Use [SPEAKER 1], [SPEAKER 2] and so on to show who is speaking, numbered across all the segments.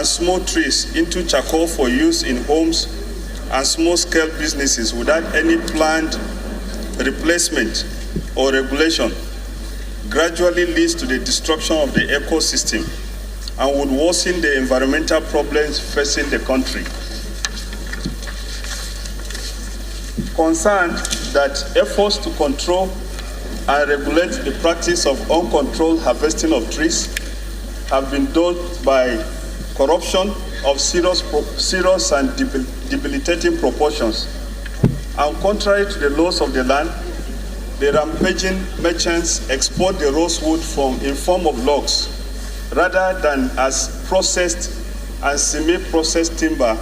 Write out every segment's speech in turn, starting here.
[SPEAKER 1] and small trees into charcoal for use in homes and small-scale businesses without any planned replacement or regulation gradually leads to the destruction of the ecosystem and would worsen the environmental problems facing the country. Concerned that efforts to control and regulate the practice of uncontrolled harvesting of trees have been done by corruption of serious and debilitating proportions. And contrary to the laws of the land, the rampaging merchants export the rosewood in form of logs rather than as processed and semi-processed timber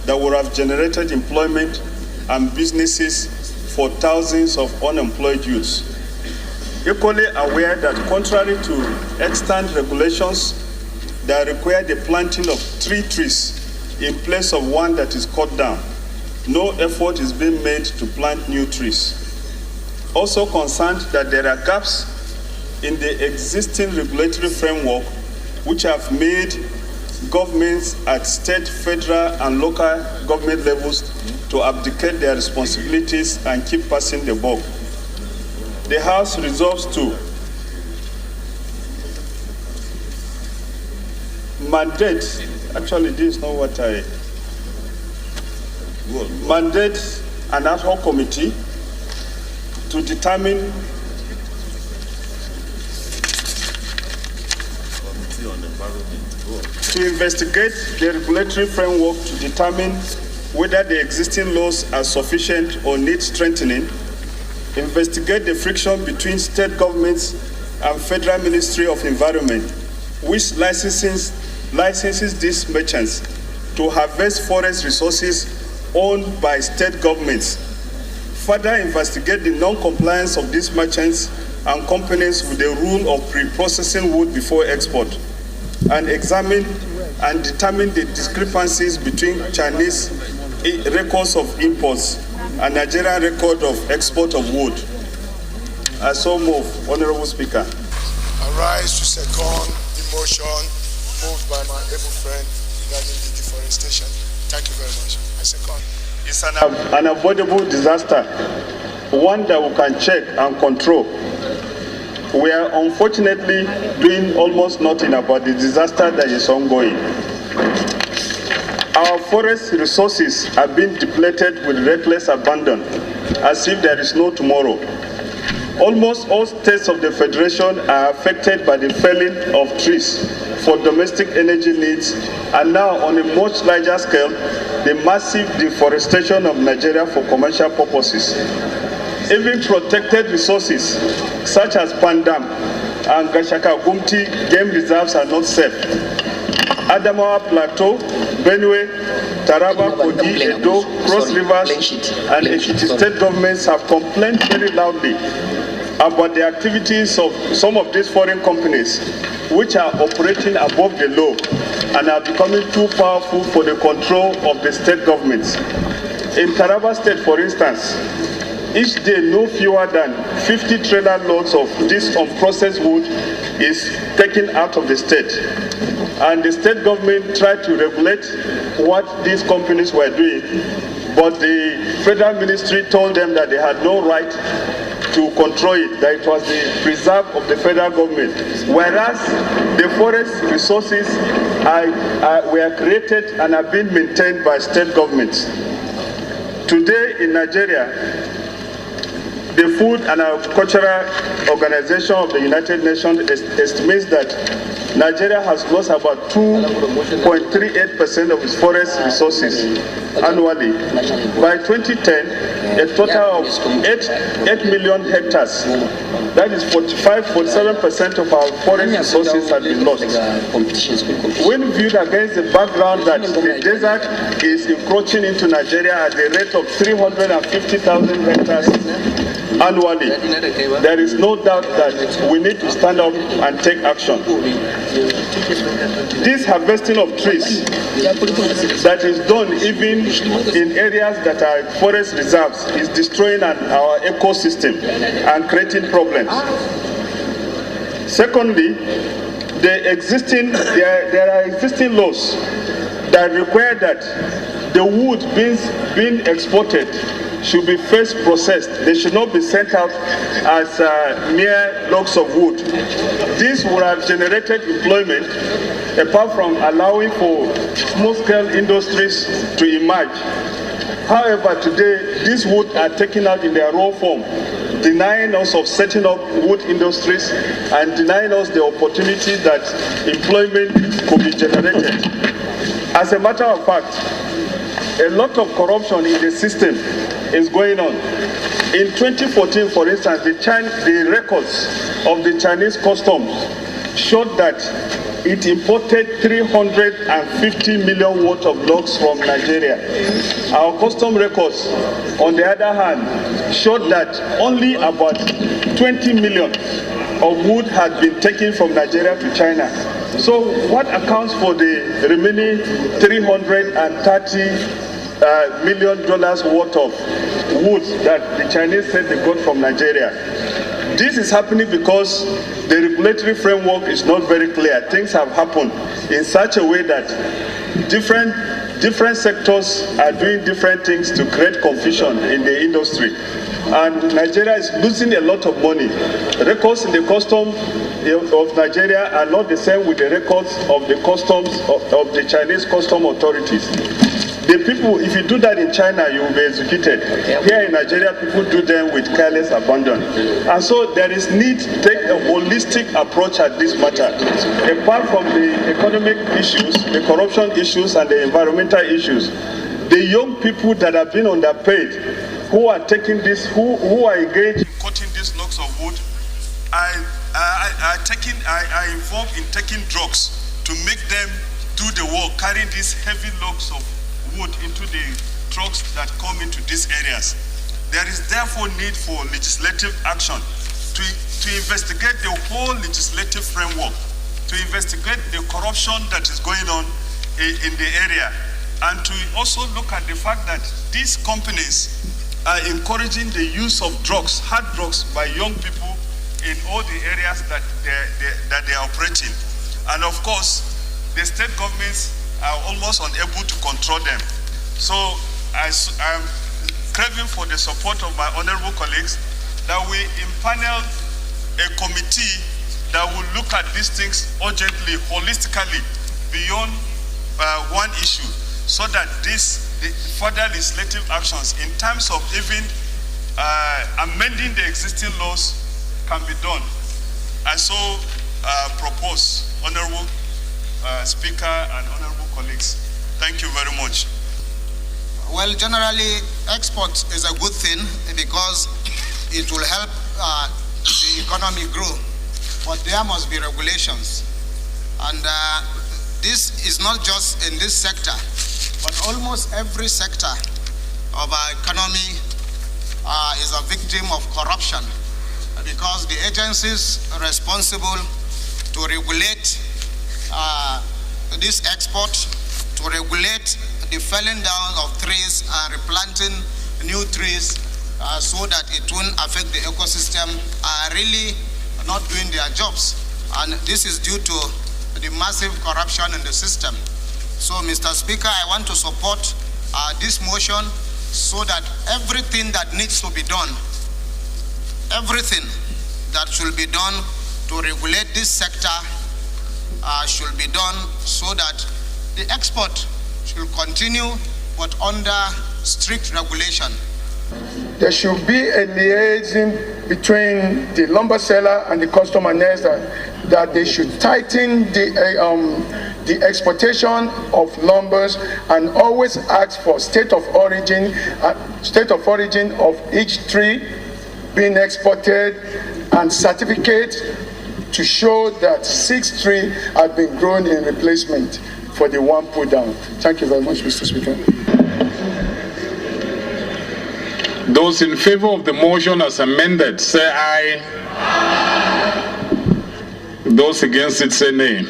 [SPEAKER 1] that would have generated employment and businesses for thousands of unemployed youths. Equally aware that contrary to extant regulations that require the planting of 3 trees in place of one that is cut down, no effort is being made to plant new trees. Also concerned that there are gaps in the existing regulatory framework which have made governments at state, federal, and local government levels to abdicate their responsibilities and keep passing the buck. The House resolves to mandate, actually this is not what I, mandate an ad hoc committee to determine to investigate the regulatory framework to determine whether the existing laws are sufficient or need strengthening, investigate the friction between state governments and Federal Ministry of Environment, which licenses these merchants to harvest forest resources owned by state governments. Further investigate the non-compliance of these merchants and companies with the rule of pre-processing wood before export, and examine and determine the discrepancies between Chinese records of imports and Nigerian record of export of wood. I so move, Honorable Speaker.
[SPEAKER 2] I rise to second the motion moved by my able friend regarding the deforestation. Thank you very much. I second.
[SPEAKER 1] It's an unavoidable disaster, one that we can check and control. We are unfortunately doing almost nothing about the disaster that is ongoing. Our forest resources are being depleted with reckless abandon, as if there is no tomorrow. Almost all states of the Federation are affected by the felling of trees for domestic energy needs, and now on a much larger scale, the massive deforestation of Nigeria for commercial purposes. Even protected resources such as Pandam and Gashaka Gumti game reserves are not safe. Adamawa Plateau, Benue, Taraba, Kogi, Edo, Cross Rivers, and Ekiti state governments have complained very loudly about the activities of some of these foreign companies which are operating above the law and are becoming too powerful for the control of the state governments. In Taraba State, for instance, each day no fewer than 50 trailer loads of this unprocessed wood is taken out of the state. And the state government tried to regulate what these companies were doing, but the federal ministry told them that they had no right to control it, that it was the preserve of the federal government. Whereas the forest resources were created and are being maintained by state governments. Today in Nigeria, the Food and Agricultural Organization of the United Nations estimates that Nigeria has lost about 2.38% of its forest resources annually. By 2010, a total of 8 million hectares, that is 47% of our forest resources have been lost. When viewed against the background that the desert is encroaching into Nigeria at the rate of 350,000 hectares annually, there is no doubt that we need to stand up and take action. This harvesting of trees that is done even in areas that are forest reserves is destroying our ecosystem and creating problems. Secondly, there are existing laws that require that the wood being exported should be first processed. They should not be sent out as mere logs of wood. This would have generated employment, apart from allowing for small-scale industries to emerge. However, today, these wood are taken out in their raw form, denying us of setting up wood industries and denying us the opportunity that employment could be generated. As a matter of fact, a lot of corruption in the system is going on. In 2014, for instance, the records of the Chinese customs showed that it imported 350 million worth of logs from Nigeria. Our custom records, on the other hand, showed that only about 20 million of wood had been taken from Nigeria to China. So what accounts for the remaining $330 million worth of wood that the Chinese said they got from Nigeria? This is happening because the regulatory framework is not very clear. Things have happened in such a way that different sectors are doing different things to create confusion in the industry. And Nigeria is losing a lot of money. Records in the customs of Nigeria are not the same with the records of the customs of the Chinese custom authorities. The people, if you do that in China, you will be executed. Here in Nigeria, people do them with careless abandon. And so there is need to take a holistic approach at this matter. Apart from the economic issues, the corruption issues, and the environmental issues, the young people that have been underpaid, who are taking this, who are engaged in cutting these logs of wood, are involved in taking drugs to make them do the work, carrying these heavy logs of wood into the trucks that come into these areas. There is therefore need for legislative action to investigate the whole legislative framework, to investigate the corruption that is going on in the area, and to also look at the fact that these companies are encouraging the use of drugs, hard drugs, by young people in all the areas that they are operating. And of course, the state governments are almost unable to control them. So I'm craving for the support of my honorable colleagues that we impanel a committee that will look at these things urgently, holistically, beyond one issue, so that the further legislative actions in terms of even amending the existing laws can be done. I so propose, Honorable Speaker and honorable colleagues. Thank you very much.
[SPEAKER 3] Well, generally, export is a good thing because it will help the economy grow, but there must be regulations. And this is not just in this sector, but almost every sector of our economy is a victim of corruption, because the agencies responsible to regulate this export, to regulate the felling down of trees and replanting new trees so that it won't affect the ecosystem, are really not doing their jobs. And this is due to the massive corruption in the system. So, Mr. Speaker, I want to support this motion so that everything that needs to be done, everything that should be done to regulate this sector should be done so that the export should continue, but under strict regulation.
[SPEAKER 2] There should be a liaison between the lumber seller and the customer that they should tighten the exportation of lumbers and always ask for state of origin of each tree being exported and certificate to show that 6 trees have been grown in replacement for the one put down. Thank you very much, Mr. Speaker.
[SPEAKER 4] Those in favor of the motion as amended, say aye. Those against it, say nay.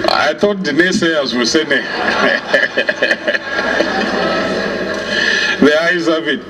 [SPEAKER 4] I thought the naysayers would say nay. The ayes have it.